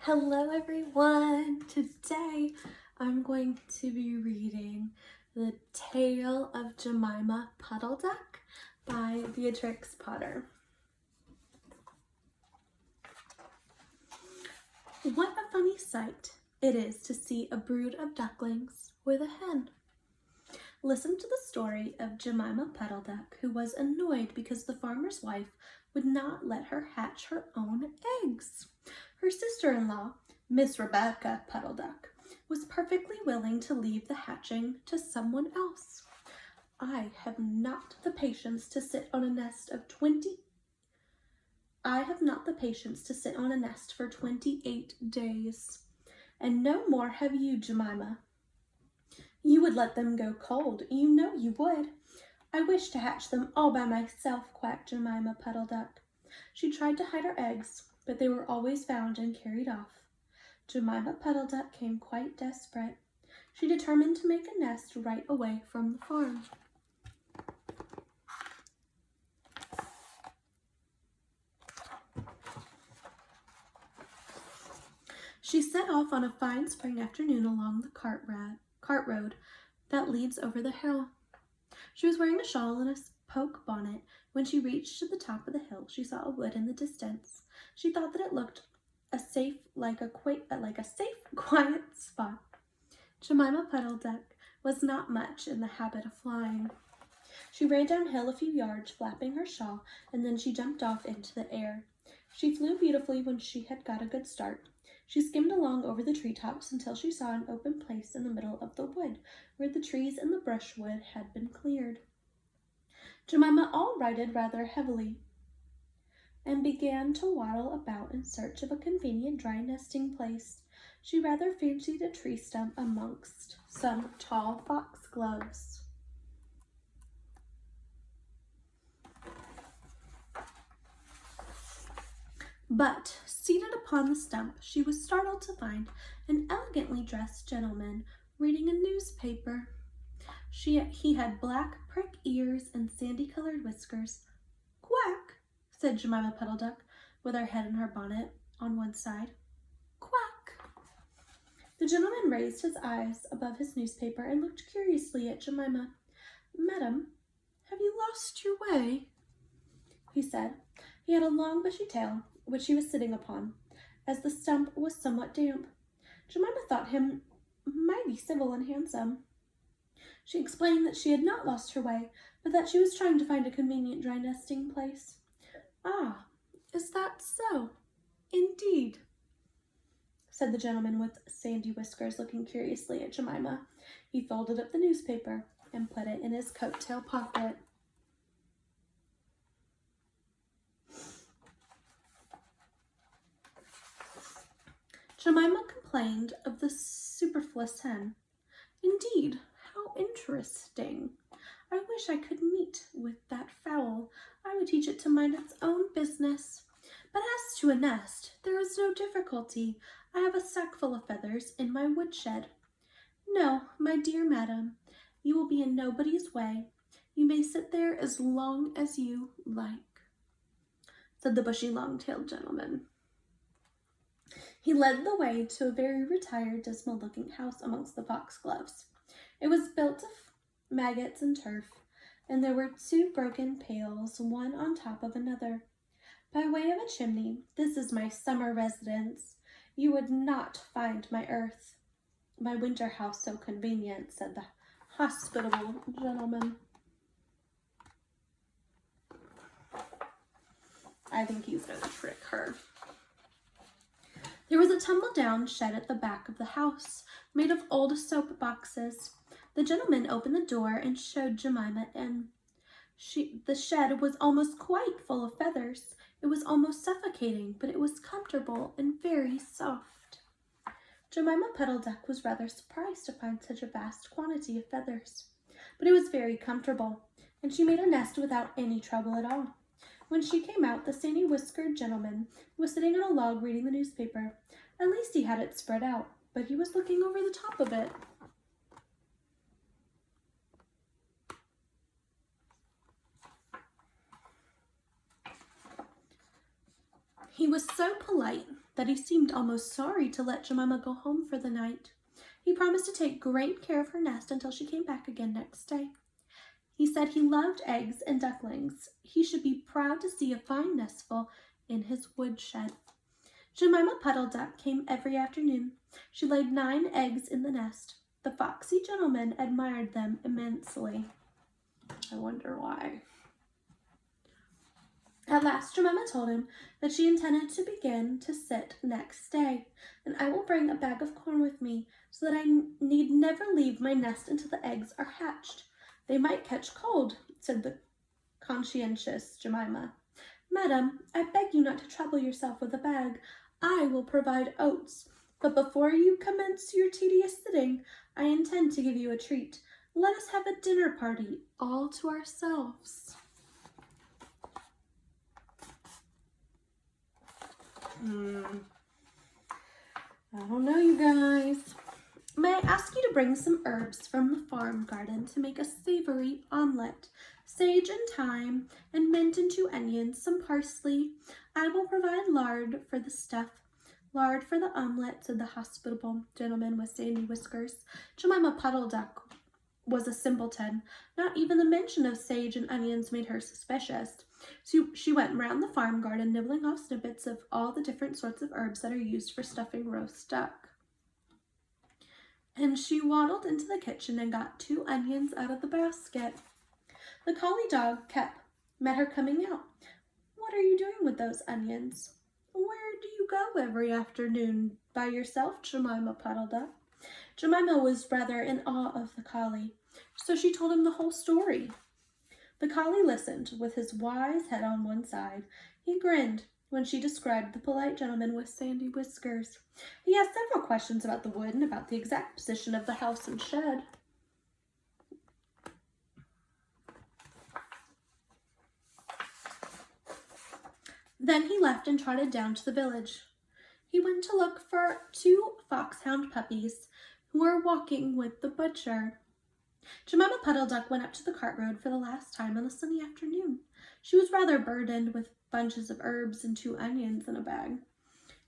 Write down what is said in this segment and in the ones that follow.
Hello everyone! Today I'm going to be reading The Tale of Jemima Puddle Duck by Beatrix Potter. What a funny sight it is to see a brood of ducklings with a hen. Listen to the story of Jemima Puddle Duck, who was annoyed because the farmer's wife would not let her hatch her own eggs. Her sister-in-law, Miss Rebecca Puddle Duck, was perfectly willing to leave the hatching to someone else. I have not the patience to sit on a nest for 28 days. And no more have you, Jemima. You would let them go cold. You know you would. I wish to hatch them all by myself, quacked Jemima Puddle Duck. She tried to hide her eggs, but they were always found and carried off. Jemima Puddle Duck came quite desperate. She determined to make a nest right away from the farm. She set off on a fine spring afternoon along the cart road that leads over the hill. She was wearing a shawl and a poke bonnet. When she reached to the top of the hill, she saw a wood in the distance. She thought that it looked like a safe, quiet spot. Jemima Puddle Duck was not much in the habit of flying. She ran downhill a few yards, flapping her shawl, and then she jumped off into the air. She flew beautifully when she had got a good start. She skimmed along over the treetops until she saw an open place in the middle of the wood, where the trees and the brushwood had been cleared. Jemima alighted rather heavily and began to waddle about in search of a convenient dry nesting place. She rather fancied a tree stump amongst some tall foxgloves. But, seated upon the stump, she was startled to find an elegantly dressed gentleman reading a newspaper. He had black prick ears and sandy-colored whiskers. "Quack," said Jemima Puddle Duck, with her head in her bonnet on one side. "Quack." The gentleman raised his eyes above his newspaper and looked curiously at Jemima. "Madam, have you lost your way?" he said. He had a long bushy tail, which he was sitting upon, as the stump was somewhat damp. Jemima thought him mighty civil and handsome. She explained that she had not lost her way, but that she was trying to find a convenient dry nesting place. "Ah, is that so? Indeed," said the gentleman with sandy whiskers, looking curiously at Jemima. He folded up the newspaper and put it in his coat-tail pocket. Jemima complained of the superfluous hen. "Indeed, how interesting. I wish I could meet with that fowl. I would teach it to mind its own business. But as to a nest, there is no difficulty. I have a sackful of feathers in my woodshed." "No, my dear madam, you will be in nobody's way. You may sit there as long as you like," said the bushy, long-tailed gentleman. He led the way to a very retired, dismal-looking house amongst the foxgloves. It was built of maggots and turf, and there were 2 broken pails, one on top of another. "By way of a chimney, this is my summer residence. You would not find my winter house so convenient," said the hospitable gentleman. I think he's going to trick her. There was a tumble-down shed at the back of the house, made of old soap boxes. The gentleman opened the door and showed Jemima in. The shed was almost quite full of feathers. It was almost suffocating, but it was comfortable and very soft. Jemima Puddle Duck was rather surprised to find such a vast quantity of feathers, but it was very comfortable, and she made a nest without any trouble at all. When she came out, the sandy-whiskered gentleman was sitting on a log reading the newspaper. At least he had it spread out, but he was looking over the top of it. He was so polite that he seemed almost sorry to let Jemima go home for the night. He promised to take great care of her nest until she came back again next day. He said he loved eggs and ducklings. He should be proud to see a fine nestful in his woodshed. Jemima Puddle Duck came every afternoon. She laid 9 eggs in the nest. The foxy gentleman admired them immensely. I wonder why. At last Jemima told him that she intended to begin to sit next day, and I will bring a bag of corn with me so that I need never leave my nest until the eggs are hatched. They might catch cold, said the conscientious Jemima. Madam, I beg you not to trouble yourself with a bag. I will provide oats. But before you commence your tedious sitting, I intend to give you a treat. Let us have a dinner party all to ourselves. I don't know, you guys. May I ask you to bring some herbs from the farm garden to make a savory omelet? Sage and thyme, and mint and 2 onions, some parsley. I will provide lard for the stuff. Lard for the omelet, said the hospitable gentleman with sandy whiskers. Jemima Puddle Duck was a simpleton. Not even the mention of sage and onions made her suspicious. So she went round the farm garden, nibbling off snippets of all the different sorts of herbs that are used for stuffing roast duck. And she waddled into the kitchen and got 2 onions out of the basket. The collie dog met her coming out. What are you doing with those onions? Where do you go every afternoon? By yourself, Jemima Puddle Duck? Jemima was rather in awe of the collie, so she told him the whole story. The collie listened with his wise head on one side. He grinned when she described the polite gentleman with sandy whiskers. He asked several questions about the wood and about the exact position of the house and shed. Then he left and trotted down to the village. He went to look for 2 foxhound puppies who were walking with the butcher. Jemima Puddle Duck went up to the cart road for the last time on a sunny afternoon. She was rather burdened with bunches of herbs and 2 onions in a bag.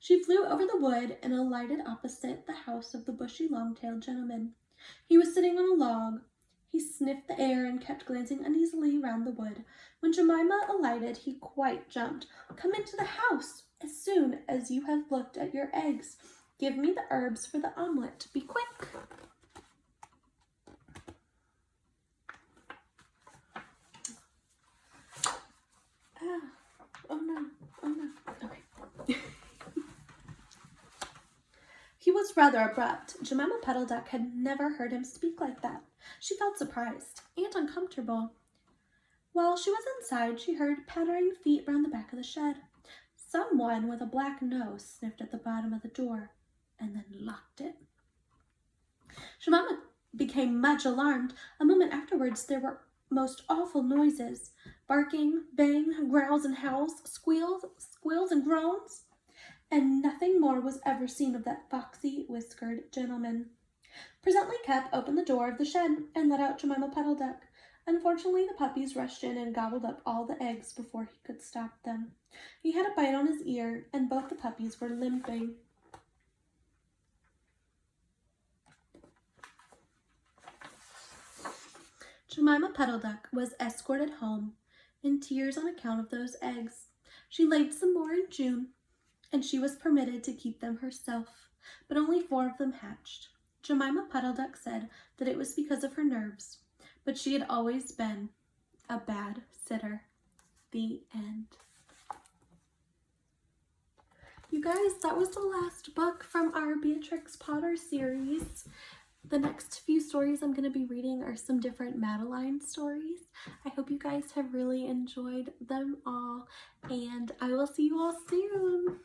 She flew over the wood and alighted opposite the house of the bushy, long-tailed gentleman. He was sitting on a log. He sniffed the air and kept glancing uneasily round the wood. When Jemima alighted, he quite jumped. Come into the house as soon as you have looked at your eggs. Give me the herbs for the omelet. Be quick. Oh no. Okay. He was rather abrupt. Jemima Puddle Duck had never heard him speak like that. She felt surprised and uncomfortable. While she was inside, she heard pattering feet round the back of the shed. Someone with a black nose sniffed at the bottom of the door and then locked it. Jemima became much alarmed. A moment afterwards, there were most awful noises. Barking, bang, growls and howls, squeals and groans. And nothing more was ever seen of that foxy, whiskered gentleman. Presently Kep opened the door of the shed and let out Jemima Puddle Duck. Unfortunately, the puppies rushed in and gobbled up all the eggs before he could stop them. He had a bite on his ear, and both the puppies were limping. Jemima Puddle Duck was escorted home, in tears on account of those eggs. She laid some more in June, and she was permitted to keep them herself, but only 4 of them hatched. Jemima Puddle Duck said that it was because of her nerves, but she had always been a bad sitter. The end. You guys, that was the last book from our Beatrix Potter series. The next few stories I'm going to be reading are some different Madeline stories. I hope you guys have really enjoyed them all, and I will see you all soon.